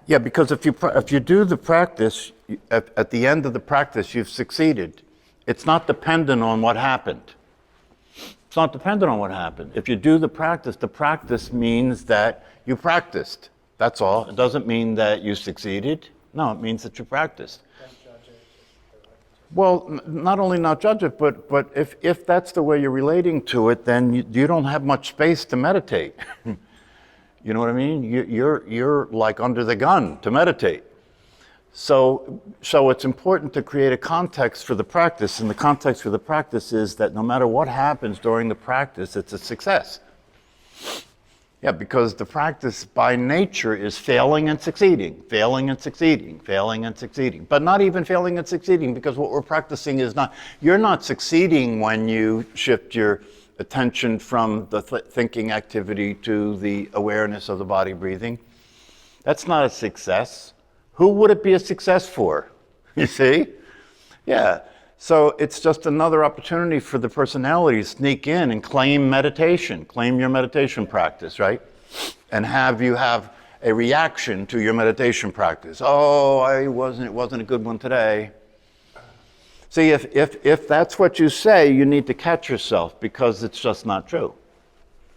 Yeah, because if you do the practice, at the end of the practice, you've succeeded. It's not dependent on what happened. It's not dependent on what happened. If you do the practice means that you practiced. That's all. It doesn't mean that you succeeded. No, it means that you practiced. Well, not only not judge it, but if that's the way you're relating to it, then you don't have much space to meditate. You know what I mean? You're like under the gun to meditate. So it's important to create a context for the practice, and the context for the practice is that no matter what happens during the practice, it's a success. Yeah, because the practice by nature is failing and succeeding, failing and succeeding, failing and succeeding. But not even failing and succeeding, because what we're practicing is you're not succeeding when you shift your attention from the thinking activity to the awareness of the body breathing. That's not a success. Who would it be a success for? You see? Yeah. So it's just another opportunity for the personality to sneak in and claim meditation, claim your meditation practice, right? And have you have a reaction to your meditation practice. Oh, it wasn't a good one today. See, if that's what you say, you need to catch yourself, because it's just not true.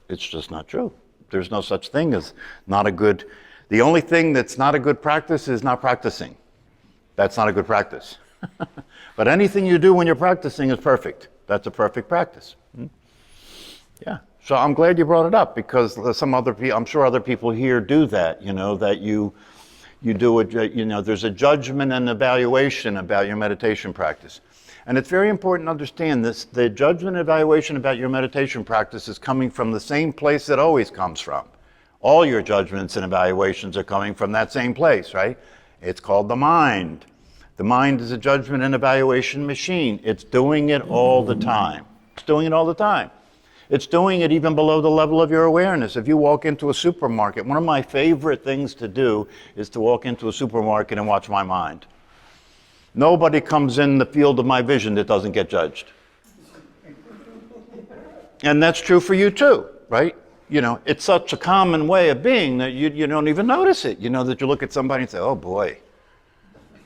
It's just not true. There's no such thing as not a good. The only thing that's not a good practice is not practicing. That's not a good practice. But anything you do when you're practicing is perfect. That's a perfect practice. Yeah. So I'm glad you brought it up, because I'm sure other people here do that, that you do it, there's a judgment and evaluation about your meditation practice. And it's very important to understand this. The judgment and evaluation about your meditation practice is coming from the same place it always comes from. All your judgments and evaluations are coming from that same place, right? It's called the mind. The mind is a judgment and evaluation machine. It's doing it all the time. It's doing it all the time. It's doing it even below the level of your awareness. If you walk into a supermarket, one of my favorite things to do is to walk into a supermarket and watch my mind. Nobody comes in the field of my vision that doesn't get judged. And that's true for you too, right? It's such a common way of being that you don't even notice it. That you look at somebody and say, oh boy.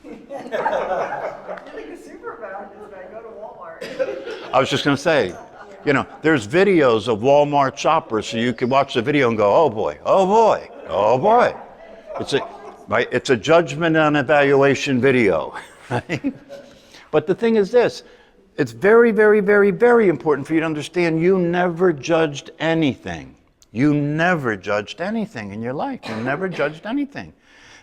You're like a superpower this guy. Go to Walmart. I was just going to say, there's videos of Walmart shoppers, so you can watch the video and go, oh boy, oh boy, oh boy. It's a judgment and evaluation video. Right? But the thing is this, it's very, very, very, very important for you to understand you never judged anything. You never judged anything in your life. You never judged anything.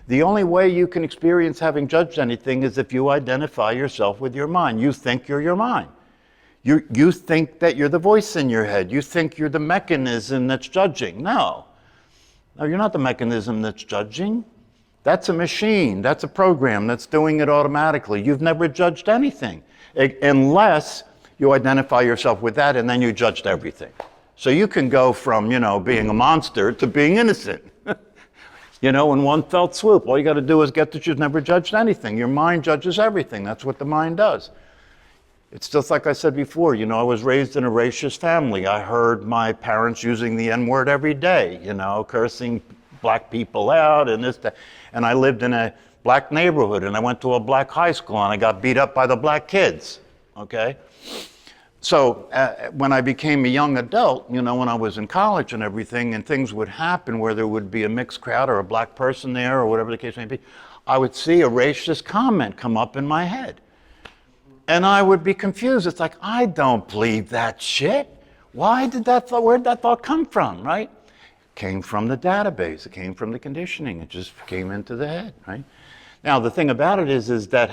The only way you can experience having judged anything is if you identify yourself with your mind. You think you're your mind. You think that you're the voice in your head. You think you're the mechanism that's judging. No, you're not the mechanism that's judging. That's a machine. That's a program that's doing it automatically. You've never judged anything unless you identify yourself with that, and then you judged everything. So you can go from, being a monster to being innocent. In one fell swoop. All you got to do is get that you've never judged anything. Your mind judges everything. That's what the mind does. It's just like I said before, I was raised in a racist family. I heard my parents using the N-word every day, cursing black people out and this, that. And I lived in a black neighborhood, and I went to a black high school, and I got beat up by the black kids, okay? So when I became a young adult, when I was in college and everything, and things would happen where there would be a mixed crowd or a black person there or whatever the case may be, I would see a racist comment come up in my head. And I would be confused. It's like, I don't believe that shit. Where'd that thought come from, right? It came from the database. It came from the conditioning. It just came into the head, right? Now, the thing about it is that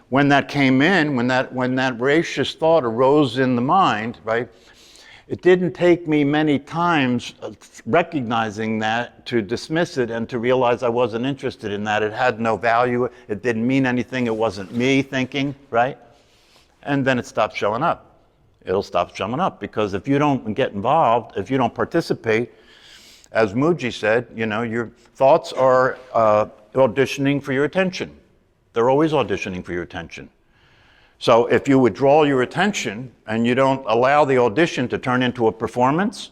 when that came in, when that racist thought arose in the mind, right, it didn't take me many times recognizing that to dismiss it and to realize I wasn't interested in that. It had no value. It didn't mean anything. It wasn't me thinking, right? And then it stopped showing up. It'll stop showing up, because if you don't get involved, if you don't participate, as Mooji said, your thoughts are auditioning for your attention. They're always auditioning for your attention. So if you withdraw your attention and you don't allow the audition to turn into a performance,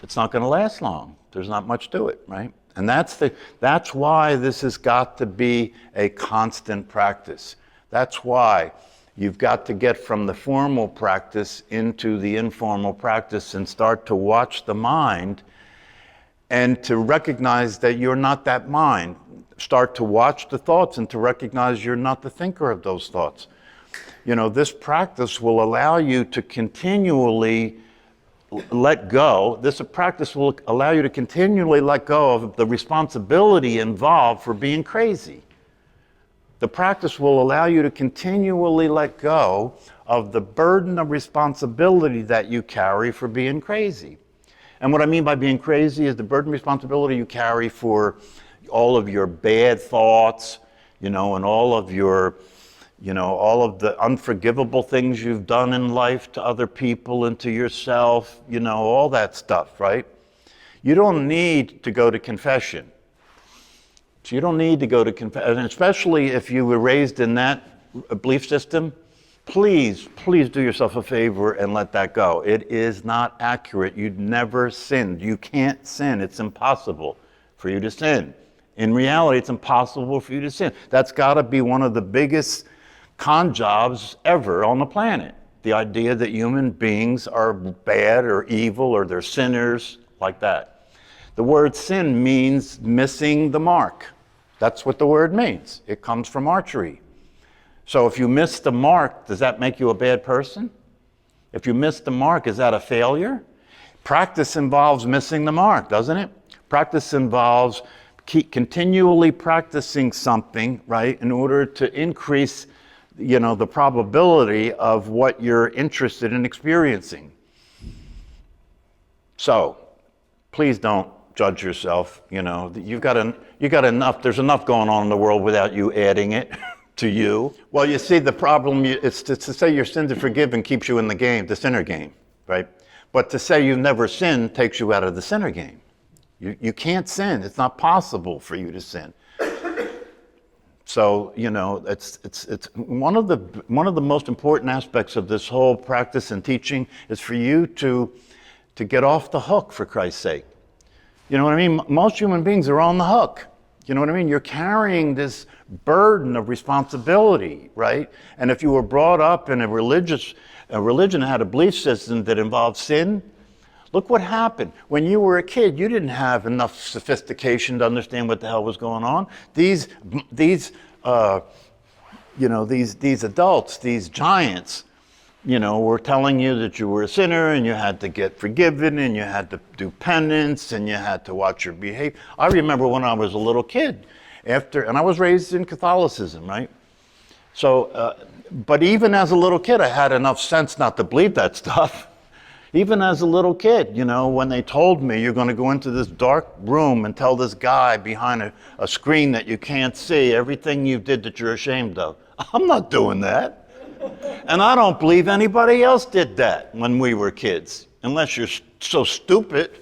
it's not going to last long. There's not much to it, right? And that's why this has got to be a constant practice. That's why you've got to get from the formal practice into the informal practice and start to watch the mind and to recognize that you're not that mind. Start to watch the thoughts and to recognize you're not the thinker of those thoughts. You know, this practice will allow you to continually let go. This practice will allow you to continually let go of the responsibility involved for being crazy. The practice will allow you to continually let go of the burden of responsibility that you carry for being crazy. And what I mean by being crazy is the burden of responsibility you carry for all of your bad thoughts, you know, and all of your, you know, all of the unforgivable things you've done in life to other people and to yourself, you know, all that stuff, right? You don't need to go to confession. So you don't need to go to confession, and especially if you were raised in that belief system, please do yourself a favor and let that go. It is not accurate. You'd never sinned. You can't sin. It's impossible for you to sin. In reality, it's impossible for you to sin. That's got to be one of the biggest con jobs ever on the planet. The idea that human beings are bad or evil or they're sinners, like that. The word sin means missing the mark. That's what the word means. It comes from archery. So if you miss the mark, does that make you a bad person? If you miss the mark, is that a failure? Practice involves missing the mark, doesn't it? Practice involves continually practicing something, right, in order to increase, you know, the probability of what you're interested in experiencing. So, please don't judge yourself. You know, you got enough. There's enough going on in the world without you adding it to you. Well, you see, the problem is to say your sins are forgiven keeps you in the game, the sinner game, right? But to say you've never sinned takes you out of the sinner game. You can't sin. It's not possible for you to sin. So, you know, it's one of the most important aspects of this whole practice and teaching is for you to get off the hook, for Christ's sake. You know what I mean? Most human beings are on the hook. You know what I mean? You're carrying this burden of responsibility, right? And if you were brought up in a religion that had a belief system that involved sin, look what happened. When you were a kid, you didn't have enough sophistication to understand what the hell was going on. These adults, these giants, you know, were telling you that you were a sinner and you had to get forgiven and you had to do penance and you had to watch your behavior. I remember when I was a little kid, and I was raised in Catholicism, right? So, but even as a little kid, I had enough sense not to believe that stuff. Even as a little kid, you know, when they told me you're going to go into this dark room and tell this guy behind a screen that you can't see everything you did that you're ashamed of. I'm not doing that. And I don't believe anybody else did that when we were kids, unless you're so stupid.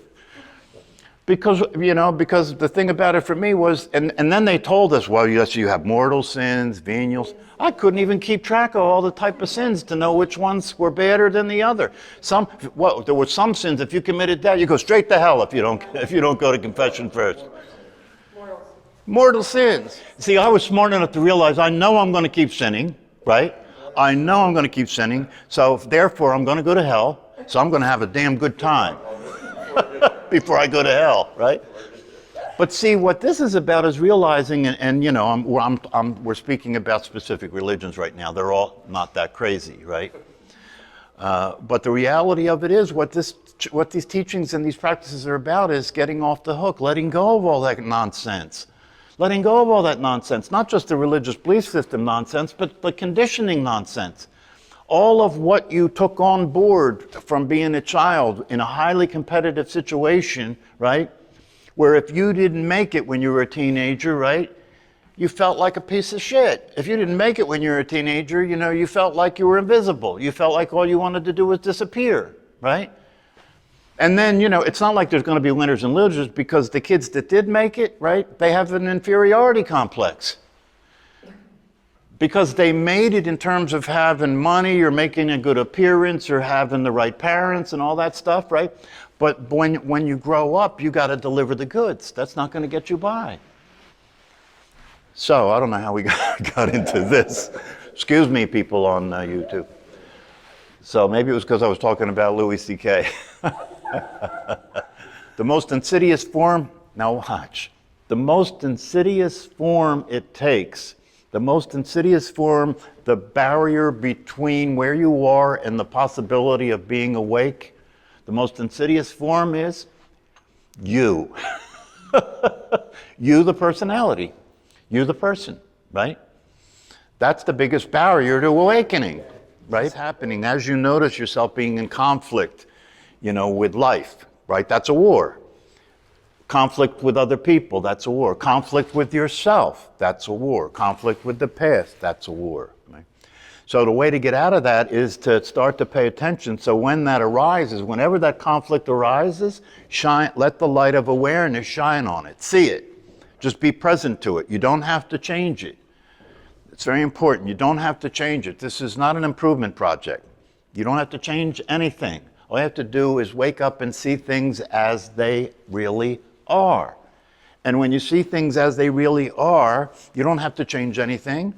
Because the thing about it for me was, and then they told us, well, yes, you have mortal sins, venial. I couldn't even keep track of all the type of sins to know which ones were badder than the other. There were some sins, if you committed that, you go straight to hell if you don't go to confession first. Mortal sins. See, I was smart enough to realize I know I'm going to keep sinning, right? I know I'm going to keep sinning, so therefore I'm going to go to hell, so I'm going to have a damn good time before I go to hell, right? But see, what this is about is realizing, and you know, we're speaking about specific religions right now. They're all not that crazy, right? But the reality of it is, what these teachings and these practices are about is getting off the hook, letting go of all that nonsense. Letting go of all that nonsense, not just the religious belief system nonsense, but the conditioning nonsense. All of what you took on board from being a child in a highly competitive situation, right? Where if you didn't make it when you were a teenager, right? You felt like a piece of shit. If you didn't make it when you were a teenager, you know, you felt like you were invisible. You felt like all you wanted to do was disappear, right? And then, you know, it's not like there's going to be winners and losers, because the kids that did make it, right, they have an inferiority complex. Because they made it in terms of having money or making a good appearance or having the right parents and all that stuff, right? But when you grow up, you got to deliver the goods. That's not going to get you by. So I don't know how we got into this. Excuse me, people on YouTube. So maybe it was because I was talking about Louis C.K. The most insidious form, now watch. The most insidious form it takes, the most insidious form, the barrier between where you are and the possibility of being awake, the most insidious form is you. You, the personality. You, the person, right? That's the biggest barrier to awakening, right? It's happening as you notice yourself being in conflict, with life, right? That's a war. Conflict with other people, that's a war. Conflict with yourself, that's a war. Conflict with the past, that's a war. Right? So the way to get out of that is to start to pay attention. So when that arises, whenever that conflict arises, let the light of awareness shine on it. See it. Just be present to it. You don't have to change it. It's very important. You don't have to change it. This is not an improvement project. You don't have to change anything. All you have to do is wake up and see things as they really are. And when you see things as they really are, you don't have to change anything.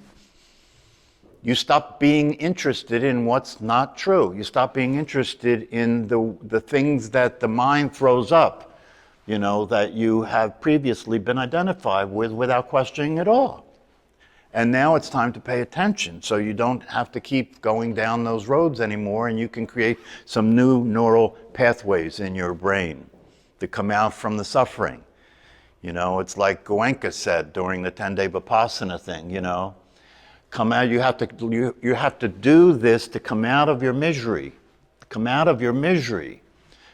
You stop being interested in what's not true. You stop being interested in the things that the mind throws up, that you have previously been identified with without questioning at all. And now it's time to pay attention, so you don't have to keep going down those roads anymore, and you can create some new neural pathways in your brain to come out from the suffering. It's like Goenka said during the 10-day Vipassana thing, come out, you have to do this to come out of your misery. Come out of your misery.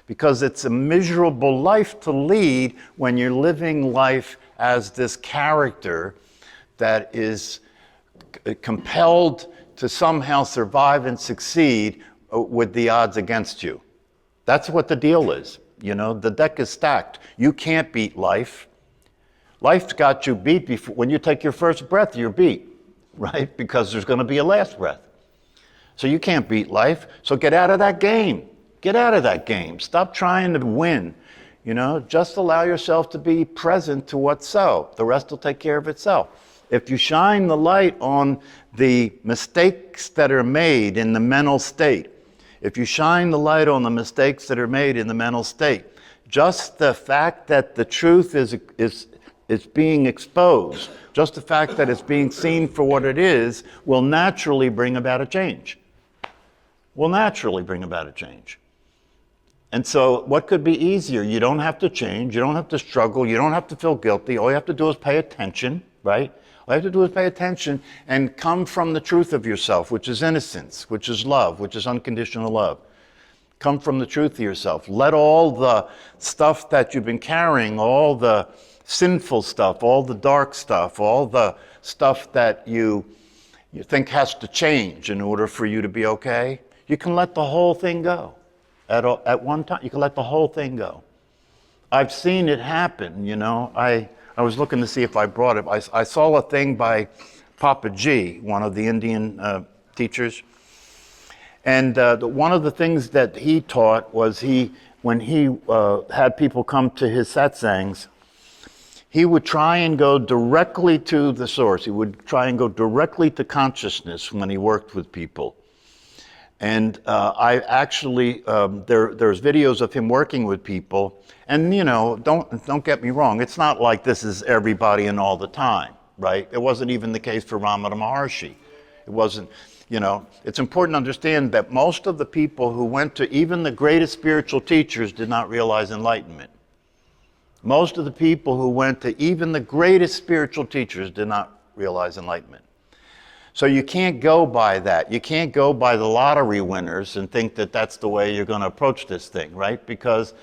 Because it's a miserable life to lead when you're living life as this character that is compelled to somehow survive and succeed with the odds against you. That's what the deal is. The deck is stacked. You can't beat life. Life's got you beat before. When you take your first breath, you're beat, right? Because there's going to be a last breath. So you can't beat life. So get out of that game. Get out of that game. Stop trying to win. Just allow yourself to be present to what's so. The rest will take care of itself. If you shine the light on the mistakes that are made in the mental state, if you shine the light on the mistakes that are made in the mental state, just the fact that the truth is being exposed, just the fact that it's being seen for what it is, will naturally bring about a change. Will naturally bring about a change. And so what could be easier? You don't have to change. You don't have to struggle. You don't have to feel guilty. All you have to do is pay attention, right? All you have to do is pay attention and come from the truth of yourself, which is innocence, which is love, which is unconditional love. Come from the truth of yourself. Let all the stuff that you've been carrying, all the sinful stuff, all the dark stuff, all the stuff that you think has to change in order for you to be okay, you can let the whole thing go. At one time, you can let the whole thing go. I've seen it happen, I was looking to see if I brought it. I saw a thing by Papa G, one of the Indian teachers. And one of the things that he taught was when he had people come to his satsangs, he would try and go directly to the source. He would try and go directly to consciousness when he worked with people. And I actually, there's videos of him working with people. And, don't get me wrong. It's not like this is everybody and all the time, right? It wasn't even the case for Ramana Maharshi. It wasn't, it's important to understand that most of the people who went to even the greatest spiritual teachers did not realize enlightenment. Most of the people who went to even the greatest spiritual teachers did not realize enlightenment. So you can't go by that. You can't go by the lottery winners and think that that's the way you're going to approach this thing, right? Because,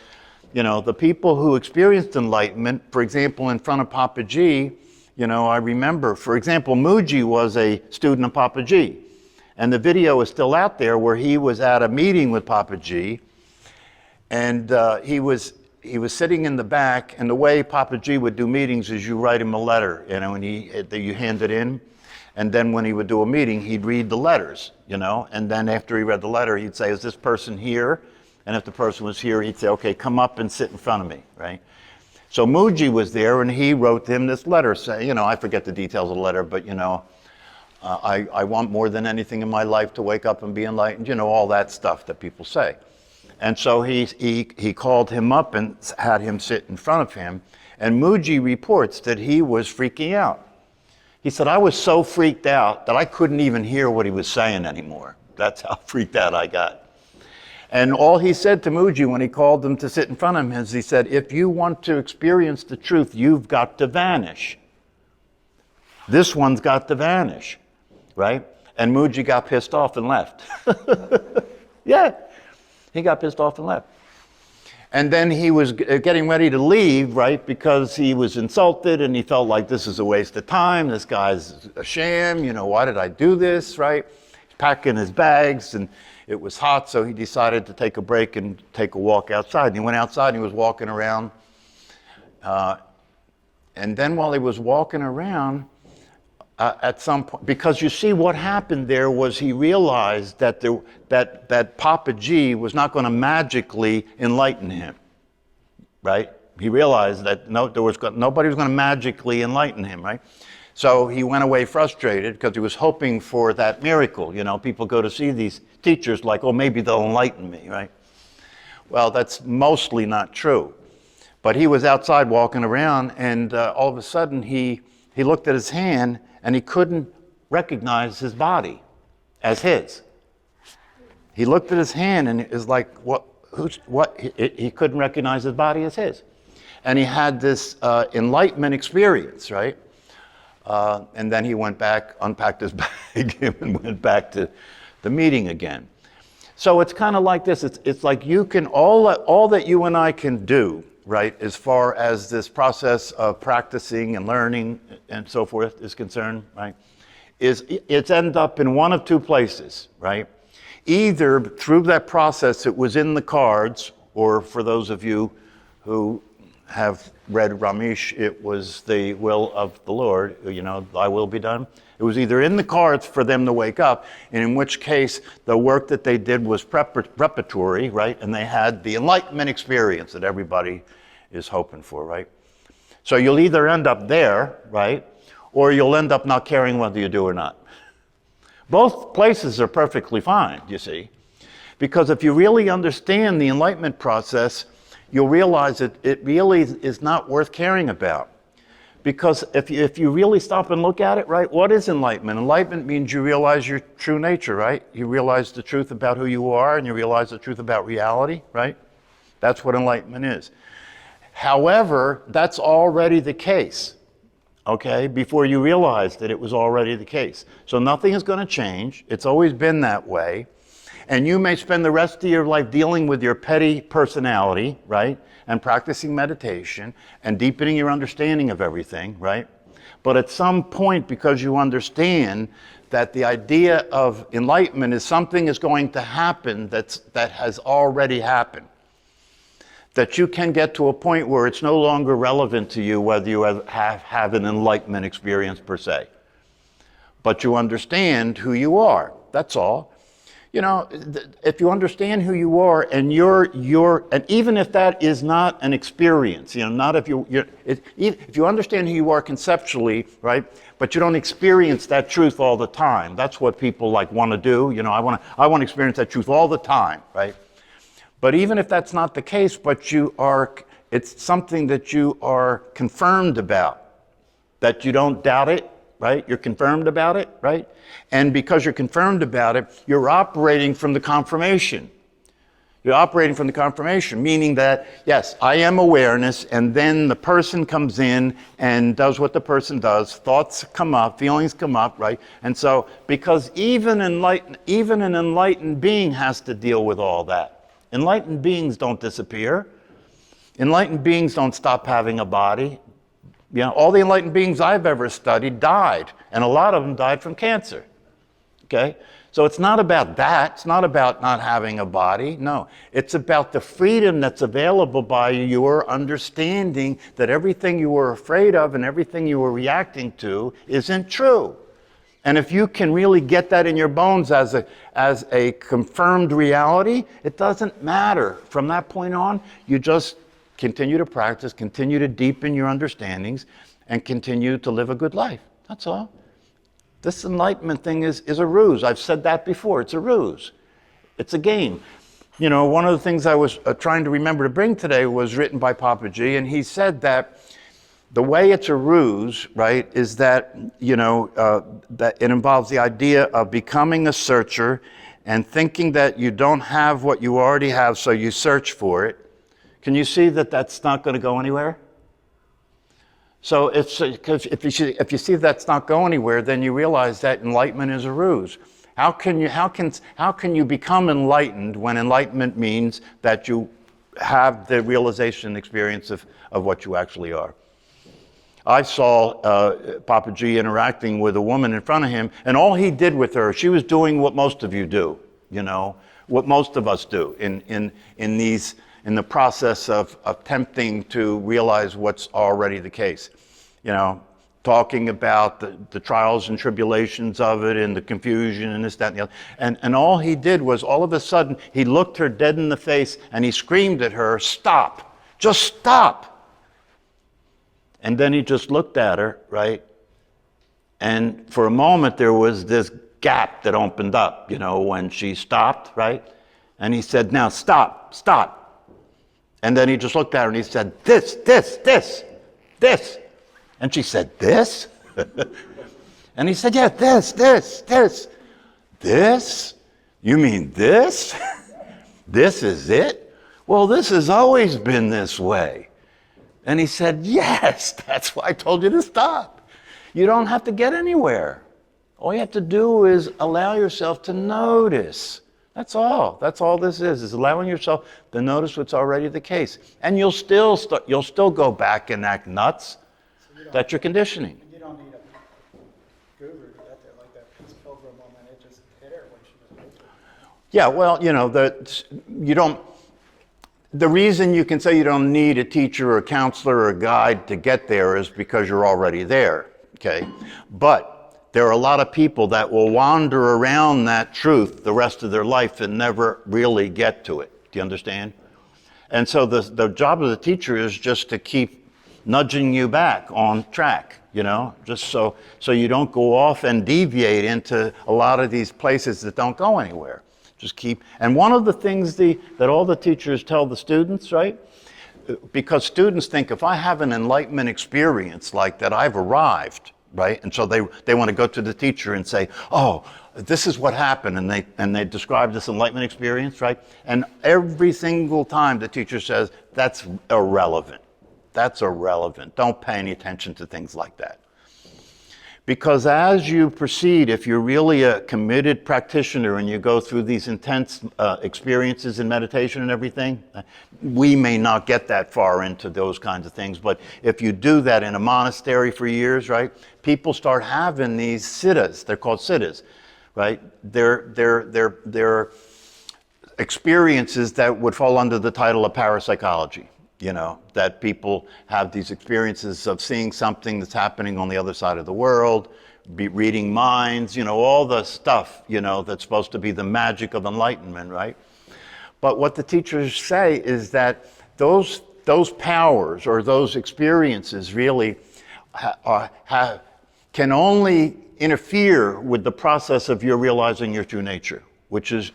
the people who experienced enlightenment, for example, in front of Papa G, I remember, for example, Muji was a student of Papa G. And the video is still out there where he was at a meeting with Papa G. And he was sitting in the back. And the way Papa G would do meetings is you write him a letter, and you hand it in. And then when he would do a meeting, he'd read the letters, and then after he read the letter, he'd say, is this person here? And if the person was here, he'd say, okay, come up and sit in front of me, right? So Muji was there, and he wrote him this letter saying, I forget the details of the letter, but, I want more than anything in my life to wake up and be enlightened, all that stuff that people say. And so he called him up and had him sit in front of him, and Muji reports that he was freaking out. He said, I was so freaked out that I couldn't even hear what he was saying anymore. That's how freaked out I got. And all he said to Muji when he called him to sit in front of him is he said, if you want to experience the truth, you've got to vanish. This one's got to vanish, right? And Muji got pissed off and left. Yeah, he got pissed off and left. And then he was getting ready to leave, right, because he was insulted and he felt like this is a waste of time. This guy's a sham. Why did I do this, right? He's packing his bags, and it was hot, so he decided to take a break and take a walk outside. And he went outside and he was walking around. And then while he was walking around, at some point, because you see what happened there was he realized that that Papa G was not going to magically enlighten him, right? He realized that nobody was going to magically enlighten him, right? So he went away frustrated because he was hoping for that miracle. People go to see these teachers like, oh, maybe they'll enlighten me, right? Well, that's mostly not true. But he was outside walking around, and all of a sudden he looked at his hand, and he couldn't recognize his body as his. He looked at his hand, and it was like, what? He couldn't recognize his body as his. And he had this enlightenment experience, right? And then he went back, unpacked his bag, and went back to the meeting again. So it's kind of like this. It's like you can, all that you and I can do, right, as far as this process of practicing and learning and so forth is concerned, right, it's end up in one of two places, right? Either through that process it was in the cards, or for those of you who have read Ramesh, it was the will of the Lord, thy will be done. It was either in the cards for them to wake up, and in which case the work that they did was preparatory, right? And they had the enlightenment experience that everybody is hoping for, right? So you'll either end up there, right? Or you'll end up not caring whether you do or not. Both places are perfectly fine, you see. Because if you really understand the enlightenment process, you'll realize that it really is not worth caring about. Because if you really stop and look at it, right, what is enlightenment? Enlightenment means you realize your true nature, right? You realize the truth about who you are, and you realize the truth about reality, right? That's what enlightenment is. However, that's already the case, okay, before you realize that it was already the case. So nothing is going to change. It's always been that way. And you may spend the rest of your life dealing with your petty personality, right? And practicing meditation and deepening your understanding of everything, right? But at some point, because you understand that the idea of enlightenment is something is going to happen that has already happened, that you can get to a point where it's no longer relevant to you whether you have an enlightenment experience per se. But you understand who you are, that's all. If you understand who you are, and and even if that is not an experience, not if if you understand who you are conceptually, right, but you don't experience that truth all the time. That's what people want to do. I want to experience that truth all the time, right? But even if that's not the case, but it's something that you are confirmed about, that you don't doubt it, right? You're confirmed about it, right? And because you're confirmed about it, you're operating from the confirmation. You're operating from the confirmation, meaning that, yes, I am awareness, and then the person comes in and does what the person does. Thoughts come up, feelings come up, right? And so, because even an enlightened being has to deal with all that. Enlightened beings don't disappear. Enlightened beings don't stop having a body. All the enlightened beings I've ever studied died, and a lot of them died from cancer. Okay? So it's not about that. It's not about not having a body. No. It's about the freedom that's available by your understanding that everything you were afraid of and everything you were reacting to isn't true. And if you can really get that in your bones as a confirmed reality, it doesn't matter. From that point on, you just continue to practice, continue to deepen your understandings, and continue to live a good life. That's all. This enlightenment thing is a ruse. I've said that before. It's a ruse. It's a game. You know, one of the things I was trying to remember to bring today was written by Papa G, and he said that the way it's a ruse, right, is that, you know, that it involves the idea of becoming a searcher and thinking that you don't have what you already have, so you search for it. Can you see that that's not going to go anywhere? So if you see that's not going anywhere, then you realize that enlightenment is a ruse. How can you become enlightened when enlightenment means that you have the realization experience of what you actually are? I saw Papa G interacting with a woman in front of him, and all he did with her, she was doing what most of you do, you know, what most of us do in the process of attempting to realize what's already the case. You know, talking about the trials and tribulations of it and the confusion and this, that, and the other. And all he did was, all of a sudden, he looked her dead in the face and he screamed at her, "Stop, just stop." And then he just looked at her, right? And for a moment, there was this gap that opened up, you know, when she stopped, right? And he said, "Now stop, stop." And then he just looked at her and he said, "This. And she said, "This?" And he said, "Yeah, this. This? You mean this? This is it? Well, this has always been this way." And he said, "Yes, that's why I told you to stop. You don't have to get anywhere. All you have to do is allow yourself to notice. That's all. That's all this is allowing yourself to notice what's already the case. And you'll still go back and act nuts. That's your conditioning." You don't need a guru to get there, like that Peace Pilgrim woman. It just hit her when she was making it. Yeah, well, you know, the reason you can say you don't need a teacher or a counselor or a guide to get there is because you're already there, okay? But there are a lot of people that will wander around that truth the rest of their life and never really get to it. Do you understand? And so the job of the teacher is just to keep nudging you back on track, you know, just so you don't go off and deviate into a lot of these places that don't go anywhere. Just keep, and one of the things that all the teachers tell the students, right? Because students think, if I have an enlightenment experience like that, I've arrived, right? And so they want to go to the teacher and say, "Oh, this is what happened," and they describe this enlightenment experience, right? And every single time the teacher says, "That's irrelevant. That's irrelevant. Don't pay any attention to things like that." Because as you proceed, if you're really a committed practitioner and you go through these intense experiences in meditation and everything, we may not get that far into those kinds of things, but if you do that in a monastery for years, right, people start having these siddhas. They're called siddhas, right? They're experiences that would fall under the title of parapsychology. You know, that people have these experiences of seeing something that's happening on the other side of the world, reading minds, you know, all the stuff, you know, that's supposed to be the magic of enlightenment, right? But what the teachers say is that those powers or those experiences really can only interfere with the process of your realizing your true nature, which is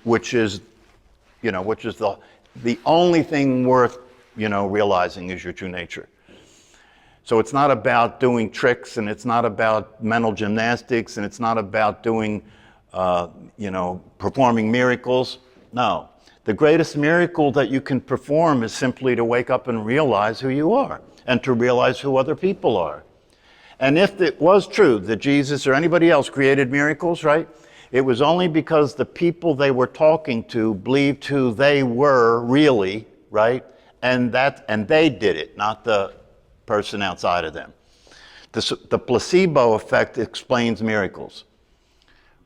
the only thing worth, you know, realizing is your true nature. So it's not about doing tricks, and it's not about mental gymnastics, and it's not about doing, performing miracles. No. The greatest miracle that you can perform is simply to wake up and realize who you are, and to realize who other people are. And if it was true that Jesus or anybody else created miracles, right, it was only because the people they were talking to believed who they were really, right? And they did it, not the person outside of them. The placebo effect explains miracles,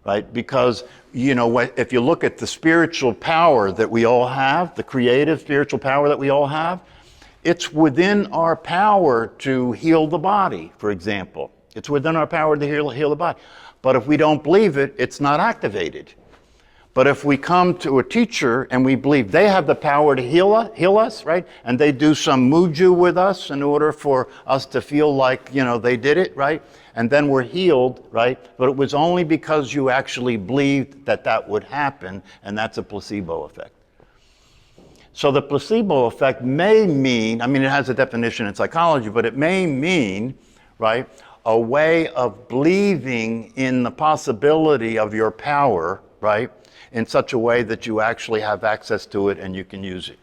right? Because, you know, if you look at the spiritual power that we all have, the creative spiritual power that we all have, it's within our power to heal the body, for example. It's within our power to heal the body. But if we don't believe it, it's not activated. But if we come to a teacher and we believe they have the power to heal us, right? And they do some muju with us in order for us to feel like, they did it, right? And then we're healed, right? But it was only because you actually believed that would happen, and that's a placebo effect. So the placebo effect may mean, it has a definition in psychology, but it may mean, right, a way of believing in the possibility of your power, right, in such a way that you actually have access to it and you can use it.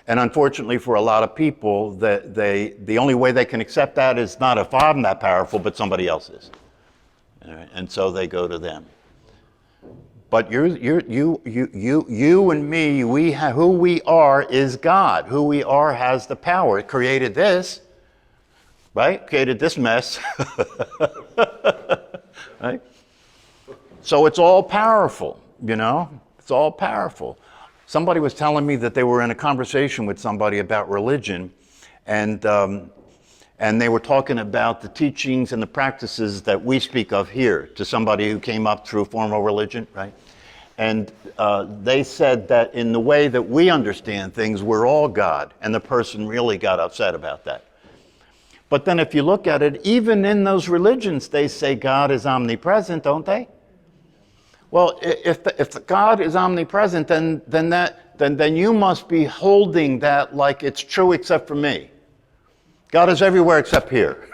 And unfortunately for a lot of people, the only way they can accept that is not if I'm that powerful, but somebody else is. All right? And so they go to them. But you and me, who we are is God. Who we are has the power. It created this, right? Created this mess. Right? So it's all powerful, It's all powerful. Somebody was telling me that they were in a conversation with somebody about religion, and they were talking about the teachings and the practices that we speak of here to somebody who came up through formal religion, right? And they said that in the way that we understand things, we're all God, and the person really got upset about that. But then if you look at it, even in those religions, they say God is omnipresent, don't they? Well, if God is omnipresent, then you must be holding that like it's true except for me. God is everywhere except here,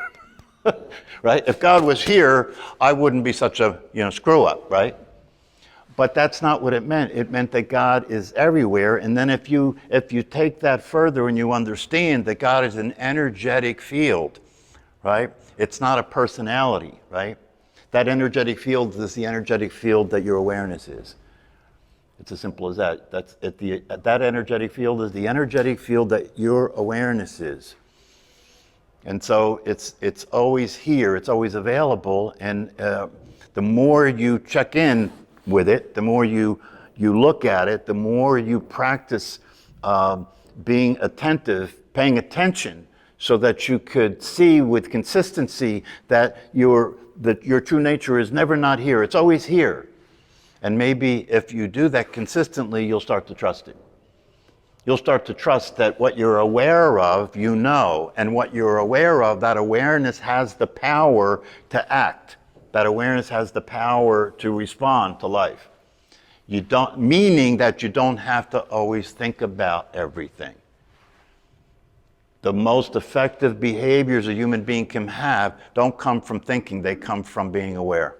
right? If God was here, I wouldn't be such a screw up, right? But that's not what it meant. It meant that God is everywhere. And then if you take that further and you understand that God is an energetic field, right? It's not a personality, right? That energetic field is the energetic field that your awareness is. It's as simple as that. That energetic field is the energetic field that your awareness is. And so it's always here, it's always available, and the more you check in with it, the more you look at it, the more you practice being attentive, paying attention, so that you could see with consistency that your true nature is never not here, it's always here. And maybe if you do that consistently, you'll start to trust it. You'll start to trust that what you're aware of, and what you're aware of, that awareness has the power to act. That awareness has the power to respond to life. Meaning that you don't have to always think about everything. The most effective behaviors a human being can have don't come from thinking, they come from being aware.